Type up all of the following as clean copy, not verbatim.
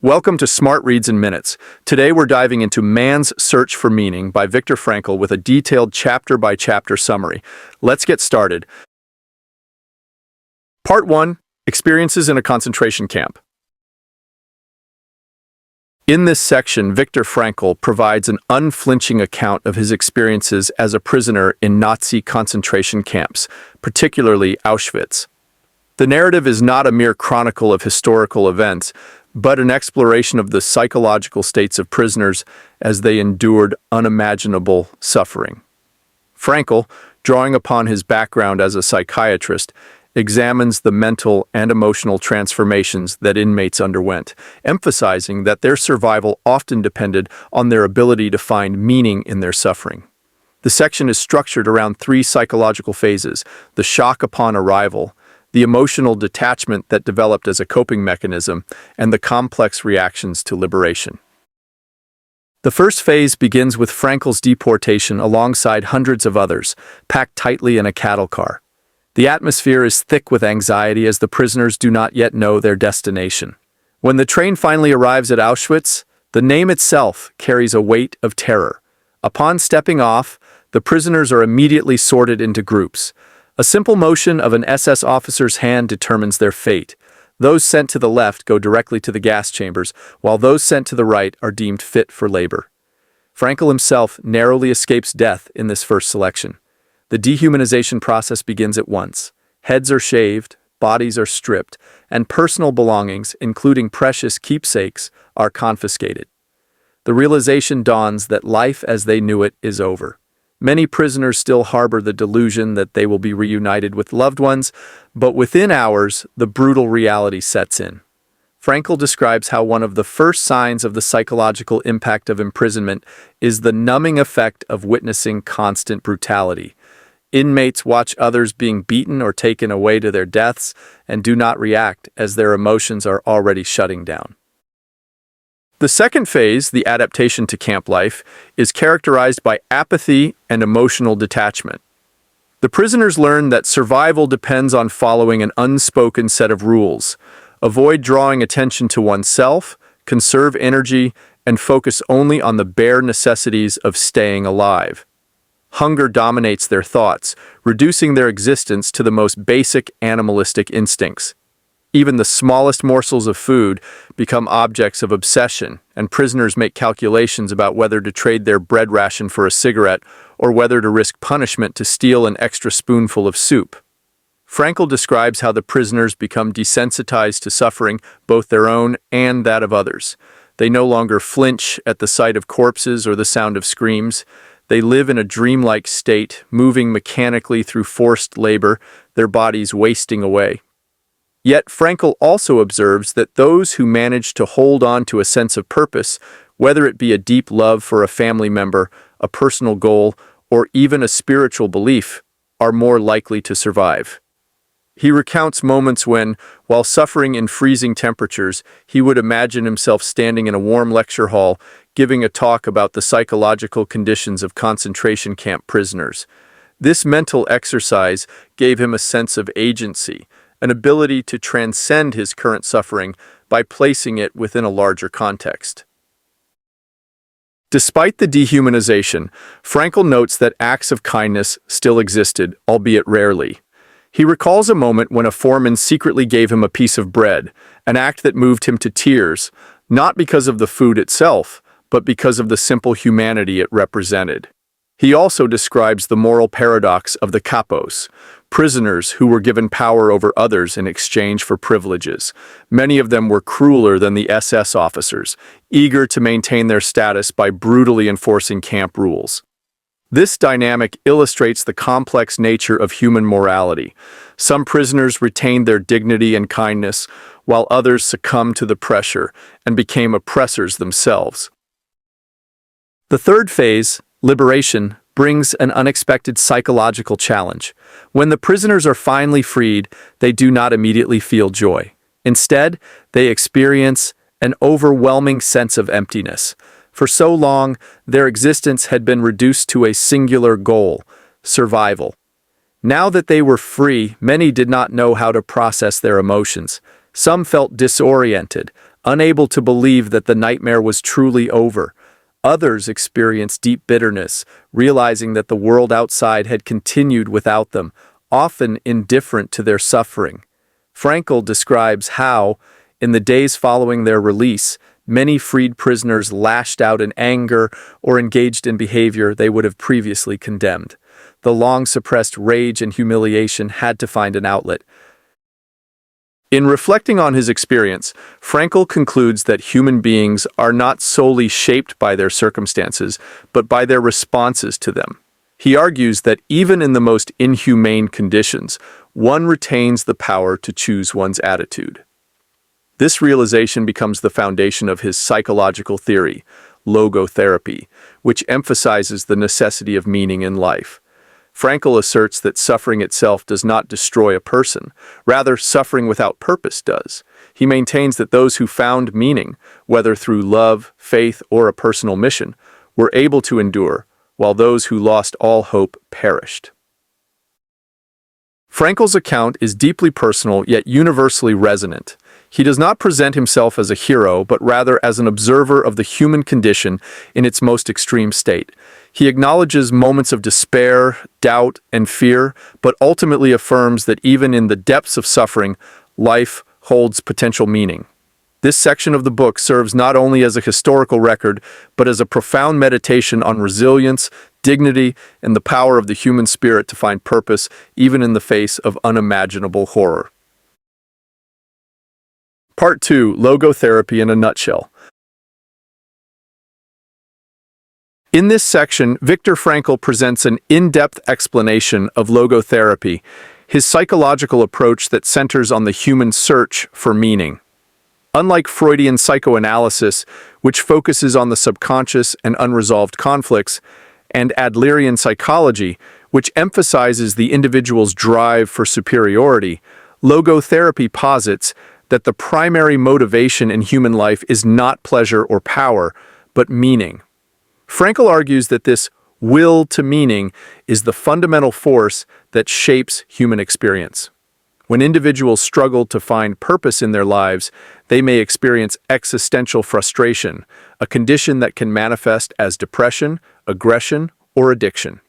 Welcome to Smart Reads in Minutes. Today we're diving into Man's Search for Meaning by Viktor Frankl with a detailed chapter-by-chapter summary. Let's get started. Part 1. Experiences in a Concentration Camp. In this section, Viktor Frankl provides an unflinching account of his experiences as a prisoner in Nazi concentration camps, particularly Auschwitz. The narrative is not a mere chronicle of historical events, but an exploration of the psychological states of prisoners as they endured unimaginable suffering. Frankl, drawing upon his background as a psychiatrist, examines the mental and emotional transformations that inmates underwent, emphasizing that their survival often depended on their ability to find meaning in their suffering. The section is structured around three psychological phases: the shock upon arrival, the emotional detachment that developed as a coping mechanism, and the complex reactions to liberation. The first phase begins with Frankl's deportation alongside hundreds of others, packed tightly in a cattle car. The atmosphere is thick with anxiety as the prisoners do not yet know their destination. When the train finally arrives at Auschwitz, the name itself carries a weight of terror. Upon stepping off, the prisoners are immediately sorted into groups. A simple motion of an SS officer's hand determines their fate. Those sent to the left go directly to the gas chambers, while those sent to the right are deemed fit for labor. Frankl himself narrowly escapes death in this first selection. The dehumanization process begins at once. Heads are shaved, bodies are stripped, and personal belongings, including precious keepsakes, are confiscated. The realization dawns that life as they knew it is over. Many prisoners still harbor the delusion that they will be reunited with loved ones, but within hours, the brutal reality sets in. Frankl describes how one of the first signs of the psychological impact of imprisonment is the numbing effect of witnessing constant brutality. Inmates watch others being beaten or taken away to their deaths and do not react as their emotions are already shutting down. The second phase, the adaptation to camp life, is characterized by apathy and emotional detachment. The prisoners learn that survival depends on following an unspoken set of rules. Avoid drawing attention to oneself, conserve energy, and focus only on the bare necessities of staying alive. Hunger dominates their thoughts, reducing their existence to the most basic animalistic instincts. Even the smallest morsels of food become objects of obsession, and prisoners make calculations about whether to trade their bread ration for a cigarette or whether to risk punishment to steal an extra spoonful of soup. Frankl describes how the prisoners become desensitized to suffering, both their own and that of others. They no longer flinch at the sight of corpses or the sound of screams. They live in a dreamlike state, moving mechanically through forced labor, their bodies wasting away. Yet Frankl also observes that those who manage to hold on to a sense of purpose, whether it be a deep love for a family member, a personal goal, or even a spiritual belief, are more likely to survive. He recounts moments when, while suffering in freezing temperatures, he would imagine himself standing in a warm lecture hall, giving a talk about the psychological conditions of concentration camp prisoners. This mental exercise gave him a sense of agency, an ability to transcend his current suffering by placing it within a larger context. Despite the dehumanization, Frankl notes that acts of kindness still existed, albeit rarely. He recalls a moment when a foreman secretly gave him a piece of bread, an act that moved him to tears, not because of the food itself, but because of the simple humanity it represented. He also describes the moral paradox of the capos, prisoners who were given power over others in exchange for privileges. Many of them were crueler than the SS officers, eager to maintain their status by brutally enforcing camp rules. This dynamic illustrates the complex nature of human morality. Some prisoners retained their dignity and kindness, while others succumbed to the pressure and became oppressors themselves. The third phase, liberation, brings an unexpected psychological challenge. When the prisoners are finally freed, they do not immediately feel joy. Instead, they experience an overwhelming sense of emptiness. For so long, their existence had been reduced to a singular goal: survival. Now that they were free, many did not know how to process their emotions. Some felt disoriented, unable to believe that the nightmare was truly over. Others experienced deep bitterness, realizing that the world outside had continued without them, often indifferent to their suffering. Frankl describes how, in the days following their release, many freed prisoners lashed out in anger or engaged in behavior they would have previously condemned. The long-suppressed rage and humiliation had to find an outlet. In reflecting on his experience, Frankl concludes that human beings are not solely shaped by their circumstances, but by their responses to them. He argues that even in the most inhumane conditions, one retains the power to choose one's attitude. This realization becomes the foundation of his psychological theory, logotherapy, which emphasizes the necessity of meaning in life. Frankl asserts that suffering itself does not destroy a person. Rather, suffering without purpose does. He maintains that those who found meaning, whether through love, faith, or a personal mission, were able to endure, while those who lost all hope perished. Frankl's account is deeply personal yet universally resonant. He does not present himself as a hero, but rather as an observer of the human condition in its most extreme state. He acknowledges moments of despair, doubt, and fear, but ultimately affirms that even in the depths of suffering, life holds potential meaning. This section of the book serves not only as a historical record, but as a profound meditation on resilience, dignity, and the power of the human spirit to find purpose, even in the face of unimaginable horror. Part 2. Logotherapy in a nutshell. In this section, Viktor Frankl presents an in-depth explanation of logotherapy, his psychological approach that centers on the human search for meaning. Unlike Freudian psychoanalysis, which focuses on the subconscious and unresolved conflicts, and Adlerian psychology, which emphasizes the individual's drive for superiority, logotherapy posits that the primary motivation in human life is not pleasure or power, but meaning. Frankl argues that this will to meaning is the fundamental force that shapes human experience. When individuals struggle to find purpose in their lives, they may experience existential frustration, a condition that can manifest as depression, aggression, or addiction.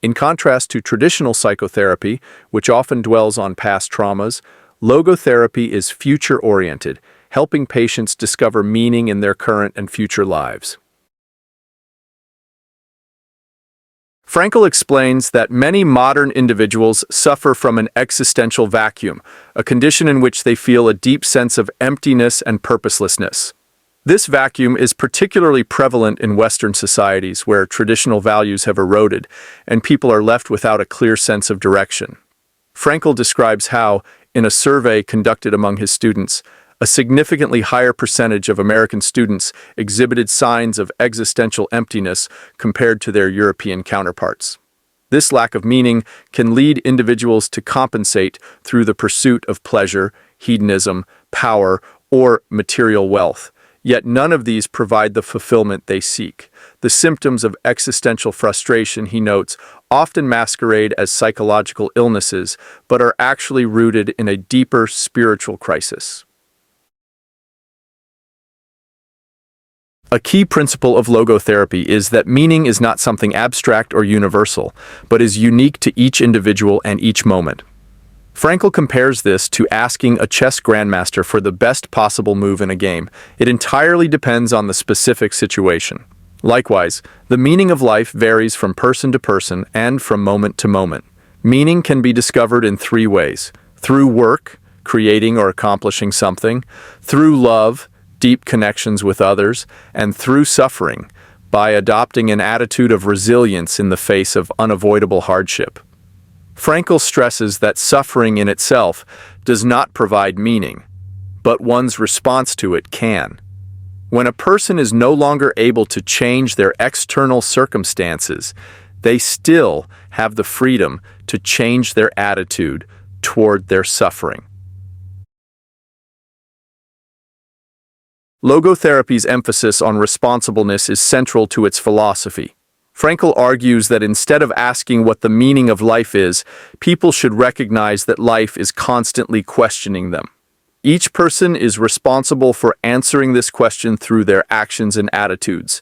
In contrast to traditional psychotherapy, which often dwells on past traumas, logotherapy is future-oriented, helping patients discover meaning in their current and future lives. Frankl explains that many modern individuals suffer from an existential vacuum, a condition in which they feel a deep sense of emptiness and purposelessness. This vacuum is particularly prevalent in Western societies where traditional values have eroded and people are left without a clear sense of direction. Frankl describes how, in a survey conducted among his students, a significantly higher percentage of American students exhibited signs of existential emptiness compared to their European counterparts. This lack of meaning can lead individuals to compensate through the pursuit of pleasure, hedonism, power, or material wealth. Yet none of these provide the fulfillment they seek. The symptoms of existential frustration, he notes, often masquerade as psychological illnesses, but are actually rooted in a deeper spiritual crisis. A key principle of logotherapy is that meaning is not something abstract or universal, but is unique to each individual and each moment. Frankl compares this to asking a chess grandmaster for the best possible move in a game. It entirely depends on the specific situation. Likewise, the meaning of life varies from person to person and from moment to moment. Meaning can be discovered in three ways: through work, creating or accomplishing something; through love, deep connections with others; and through suffering, by adopting an attitude of resilience in the face of unavoidable hardship. Frankl stresses that suffering in itself does not provide meaning, but one's response to it can. When a person is no longer able to change their external circumstances, they still have the freedom to change their attitude toward their suffering. Logotherapy's emphasis on responsibleness is central to its philosophy. Frankl argues that instead of asking what the meaning of life is, people should recognize that life is constantly questioning them. Each person is responsible for answering this question through their actions and attitudes.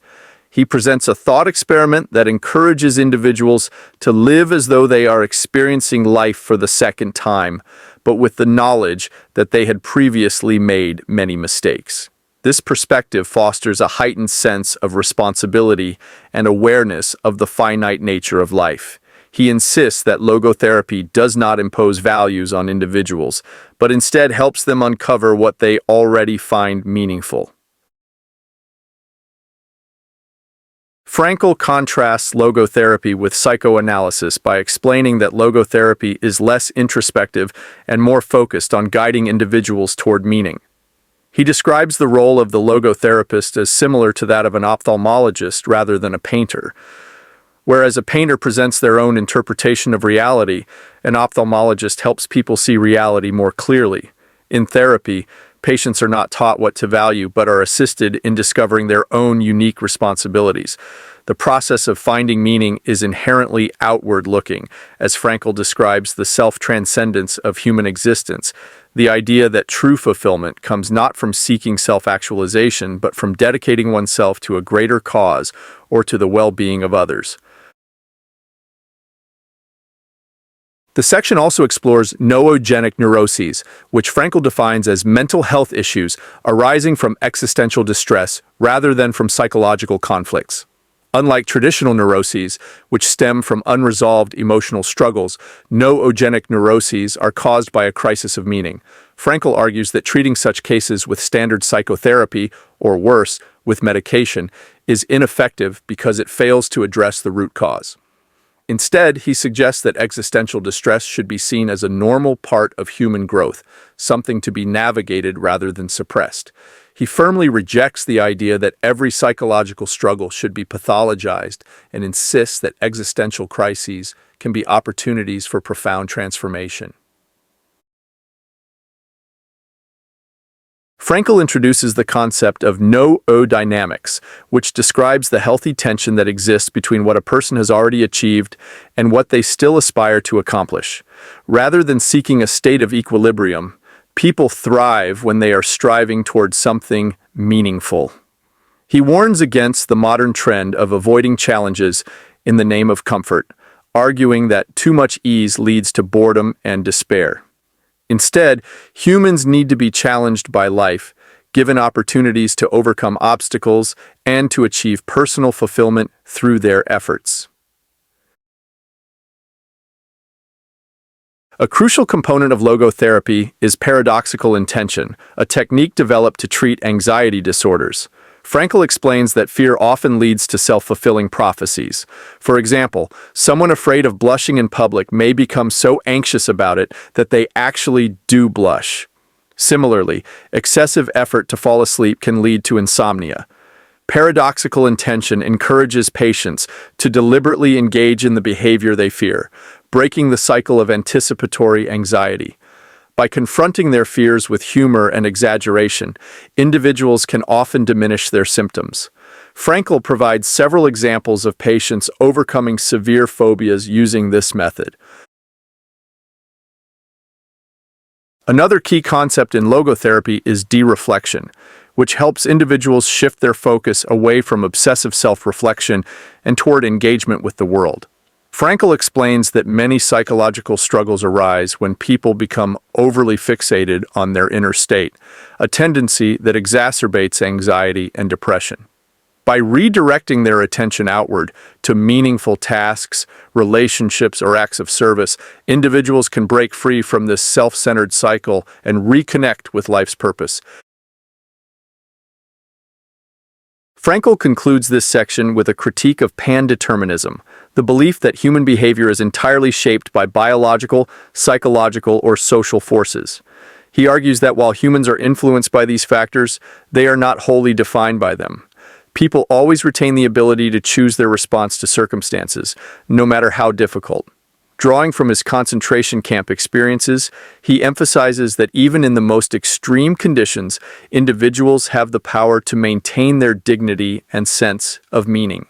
He presents a thought experiment that encourages individuals to live as though they are experiencing life for the second time, but with the knowledge that they had previously made many mistakes. This perspective fosters a heightened sense of responsibility and awareness of the finite nature of life. He insists that logotherapy does not impose values on individuals, but instead helps them uncover what they already find meaningful. Frankl contrasts logotherapy with psychoanalysis by explaining that logotherapy is less introspective and more focused on guiding individuals toward meaning. He describes the role of the logotherapist as similar to that of an ophthalmologist rather than a painter. Whereas a painter presents their own interpretation of reality, an ophthalmologist helps people see reality more clearly. In therapy, patients are not taught what to value but are assisted in discovering their own unique responsibilities. The process of finding meaning is inherently outward-looking, as Frankl describes the self-transcendence of human existence, the idea that true fulfillment comes not from seeking self-actualization but from dedicating oneself to a greater cause or to the well-being of others. The section also explores noogenic neuroses, which Frankl defines as mental health issues arising from existential distress rather than from psychological conflicts. Unlike traditional neuroses, which stem from unresolved emotional struggles, noogenic neuroses are caused by a crisis of meaning. Frankl argues that treating such cases with standard psychotherapy, or worse, with medication, is ineffective because it fails to address the root cause. Instead, he suggests that existential distress should be seen as a normal part of human growth, something to be navigated rather than suppressed. He firmly rejects the idea that every psychological struggle should be pathologized and insists that existential crises can be opportunities for profound transformation. Frankl introduces the concept of noodynamics, which describes the healthy tension that exists between what a person has already achieved and what they still aspire to accomplish. Rather than seeking a state of equilibrium, people thrive when they are striving towards something meaningful. He warns against the modern trend of avoiding challenges in the name of comfort, arguing that too much ease leads to boredom and despair. Instead, humans need to be challenged by life, given opportunities to overcome obstacles and to achieve personal fulfillment through their efforts. A crucial component of logotherapy is paradoxical intention, a technique developed to treat anxiety disorders. Frankl explains that fear often leads to self-fulfilling prophecies. For example, someone afraid of blushing in public may become so anxious about it that they actually do blush. Similarly, excessive effort to fall asleep can lead to insomnia. Paradoxical intention encourages patients to deliberately engage in the behavior they fear, breaking the cycle of anticipatory anxiety. By confronting their fears with humor and exaggeration, individuals can often diminish their symptoms. Frankl provides several examples of patients overcoming severe phobias using this method. Another key concept in logotherapy is dereflection, which helps individuals shift their focus away from obsessive self-reflection and toward engagement with the world. Frankl explains that many psychological struggles arise when people become overly fixated on their inner state, a tendency that exacerbates anxiety and depression. By redirecting their attention outward to meaningful tasks, relationships, or acts of service, individuals can break free from this self-centered cycle and reconnect with life's purpose. Frankl concludes this section with a critique of pandeterminism, the belief that human behavior is entirely shaped by biological, psychological, or social forces. He argues that while humans are influenced by these factors, they are not wholly defined by them. People always retain the ability to choose their response to circumstances, no matter how difficult. Drawing from his concentration camp experiences, he emphasizes that even in the most extreme conditions, individuals have the power to maintain their dignity and sense of meaning.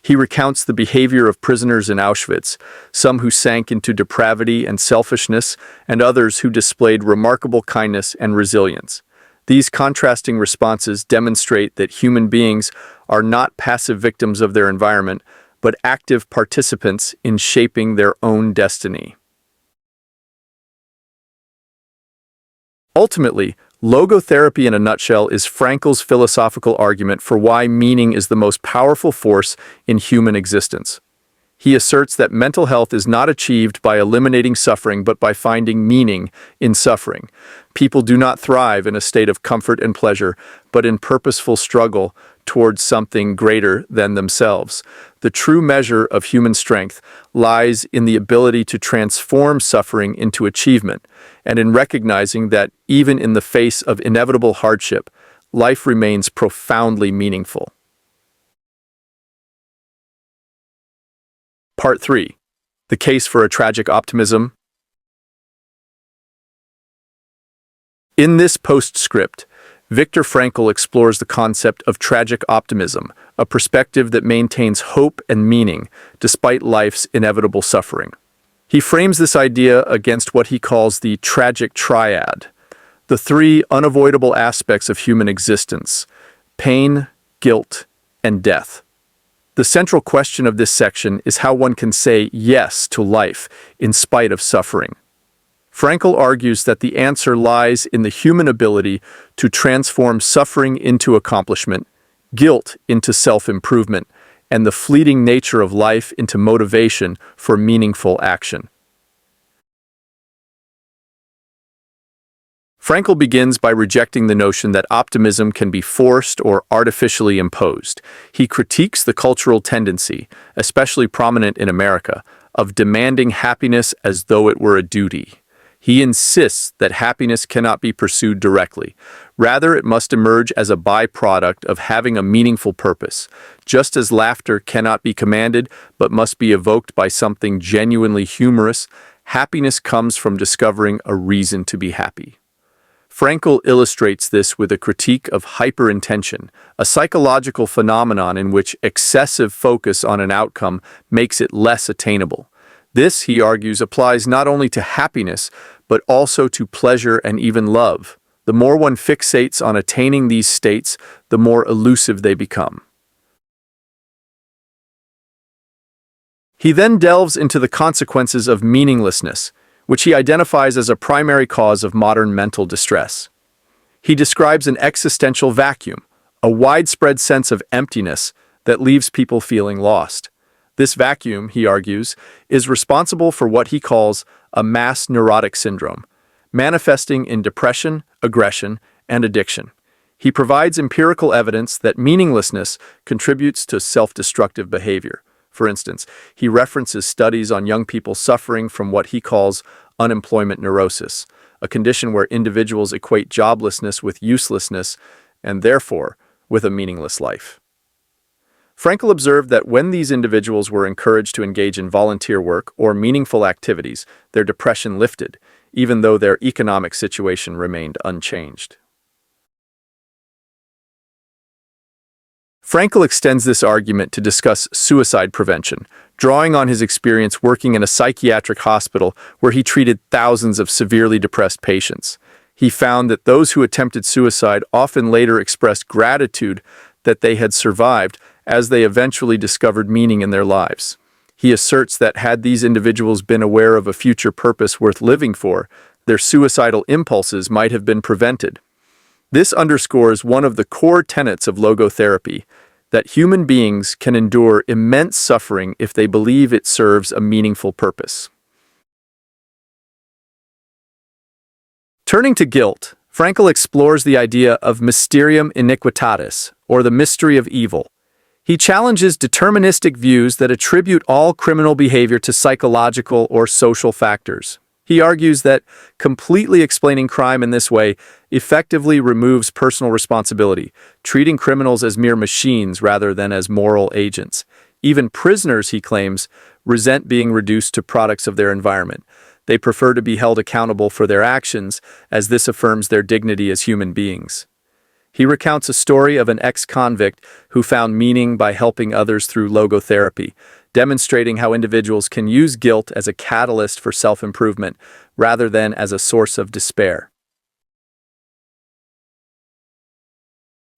He recounts the behavior of prisoners in Auschwitz, some who sank into depravity and selfishness, and others who displayed remarkable kindness and resilience. These contrasting responses demonstrate that human beings are not passive victims of their environment, but active participants in shaping their own destiny. Ultimately, logotherapy in a nutshell is Frankl's philosophical argument for why meaning is the most powerful force in human existence. He asserts that mental health is not achieved by eliminating suffering but by finding meaning in suffering. People do not thrive in a state of comfort and pleasure, but in purposeful struggle towards something greater than themselves. The true measure of human strength lies in the ability to transform suffering into achievement, and in recognizing that even in the face of inevitable hardship, life remains profoundly meaningful. Part 3. The case for a tragic optimism. In this postscript, Viktor Frankl explores the concept of tragic optimism, a perspective that maintains hope and meaning despite life's inevitable suffering. He frames this idea against what he calls the tragic triad, the three unavoidable aspects of human existence: pain, guilt, and death. The central question of this section is how one can say yes to life in spite of suffering. Frankl argues that the answer lies in the human ability to transform suffering into accomplishment, guilt into self-improvement, and the fleeting nature of life into motivation for meaningful action. Frankl begins by rejecting the notion that optimism can be forced or artificially imposed. He critiques the cultural tendency, especially prominent in America, of demanding happiness as though it were a duty. He insists that happiness cannot be pursued directly. Rather, it must emerge as a byproduct of having a meaningful purpose. Just as laughter cannot be commanded but must be evoked by something genuinely humorous, happiness comes from discovering a reason to be happy. Frankl illustrates this with a critique of hyperintention, a psychological phenomenon in which excessive focus on an outcome makes it less attainable. This, he argues, applies not only to happiness, but also to pleasure and even love. The more one fixates on attaining these states, the more elusive they become. He then delves into the consequences of meaninglessness, which he identifies as a primary cause of modern mental distress. He describes an existential vacuum, a widespread sense of emptiness that leaves people feeling lost. This vacuum, he argues, is responsible for what he calls a mass neurotic syndrome, manifesting in depression, aggression, and addiction. He provides empirical evidence that meaninglessness contributes to self-destructive behavior. For instance, he references studies on young people suffering from what he calls unemployment neurosis, a condition where individuals equate joblessness with uselessness and therefore with a meaningless life. Frankl observed that when these individuals were encouraged to engage in volunteer work or meaningful activities, their depression lifted, even though their economic situation remained unchanged. Frankl extends this argument to discuss suicide prevention, drawing on his experience working in a psychiatric hospital where he treated thousands of severely depressed patients. He found that those who attempted suicide often later expressed gratitude that they had survived, as they eventually discovered meaning in their lives. He asserts that had these individuals been aware of a future purpose worth living for, their suicidal impulses might have been prevented. This underscores one of the core tenets of logotherapy, that human beings can endure immense suffering if they believe it serves a meaningful purpose. Turning to guilt, Frankl explores the idea of mysterium iniquitatis, or the mystery of evil. He challenges deterministic views that attribute all criminal behavior to psychological or social factors. He argues that completely explaining crime in this way effectively removes personal responsibility, treating criminals as mere machines rather than as moral agents. Even prisoners, he claims, resent being reduced to products of their environment. They prefer to be held accountable for their actions, as this affirms their dignity as human beings. He recounts a story of an ex-convict who found meaning by helping others through logotherapy, demonstrating how individuals can use guilt as a catalyst for self-improvement rather than as a source of despair.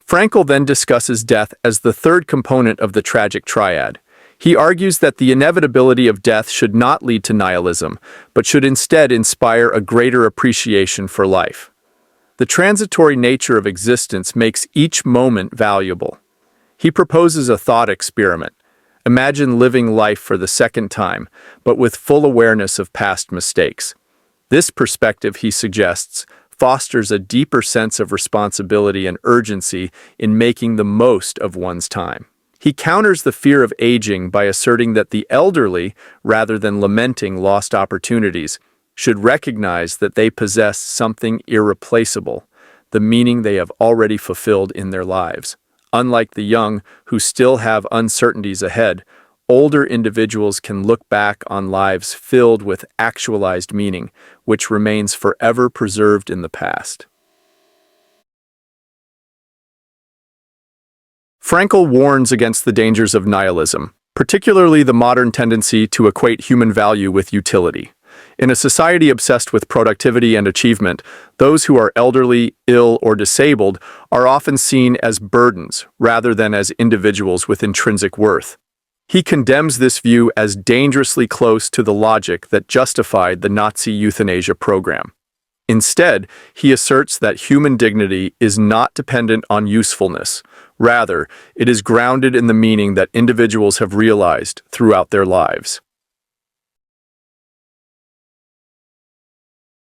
Frankl then discusses death as the third component of the tragic triad. He argues that the inevitability of death should not lead to nihilism, but should instead inspire a greater appreciation for life. The transitory nature of existence makes each moment valuable. He proposes a thought experiment. Imagine living life for the second time, but with full awareness of past mistakes. This perspective, he suggests, fosters a deeper sense of responsibility and urgency in making the most of one's time. He counters the fear of aging by asserting that the elderly, rather than lamenting lost opportunities, should recognize that they possess something irreplaceable, the meaning they have already fulfilled in their lives. Unlike the young, who still have uncertainties ahead, older individuals can look back on lives filled with actualized meaning, which remains forever preserved in the past. Frankl warns against the dangers of nihilism, particularly the modern tendency to equate human value with utility. In a society obsessed with productivity and achievement, those who are elderly, ill, or disabled are often seen as burdens rather than as individuals with intrinsic worth. He condemns this view as dangerously close to the logic that justified the Nazi euthanasia program. Instead, he asserts that human dignity is not dependent on usefulness. Rather, it is grounded in the meaning that individuals have realized throughout their lives.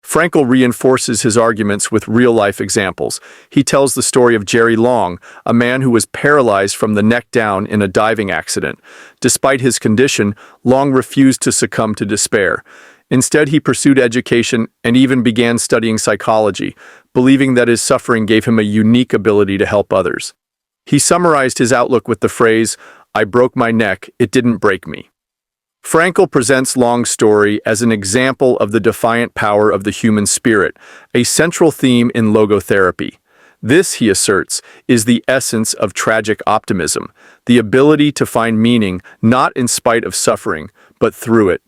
Frankl reinforces his arguments with real-life examples. He tells the story of Jerry Long, a man who was paralyzed from the neck down in a diving accident. Despite his condition, Long refused to succumb to despair. Instead, he pursued education and even began studying psychology, believing that his suffering gave him a unique ability to help others. He summarized his outlook with the phrase, "I broke my neck, it didn't break me." Frankl presents Long's story as an example of the defiant power of the human spirit, a central theme in logotherapy. This, he asserts, is the essence of tragic optimism, the ability to find meaning not in spite of suffering, but through it.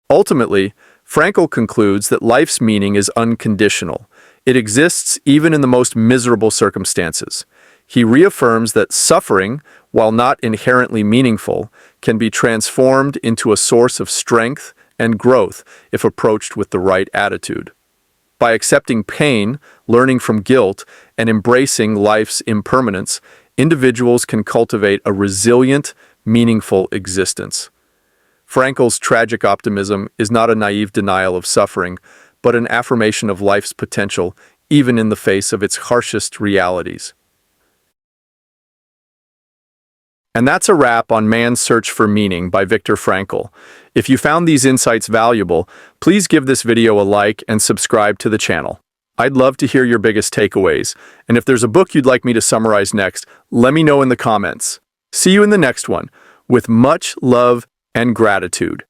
Ultimately, Frankl concludes that life's meaning is unconditional. It exists even in the most miserable circumstances. He reaffirms that suffering, while not inherently meaningful, can be transformed into a source of strength and growth if approached with the right attitude. By accepting pain, learning from guilt, and embracing life's impermanence, individuals can cultivate a resilient, meaningful existence. Frankl's tragic optimism is not a naive denial of suffering, but an affirmation of life's potential, even in the face of its harshest realities. And that's a wrap on Man's Search for Meaning by Viktor Frankl. If you found these insights valuable, please give this video a like and subscribe to the channel. I'd love to hear your biggest takeaways, and if there's a book you'd like me to summarize next, let me know in the comments. See you in the next one, with much love and gratitude.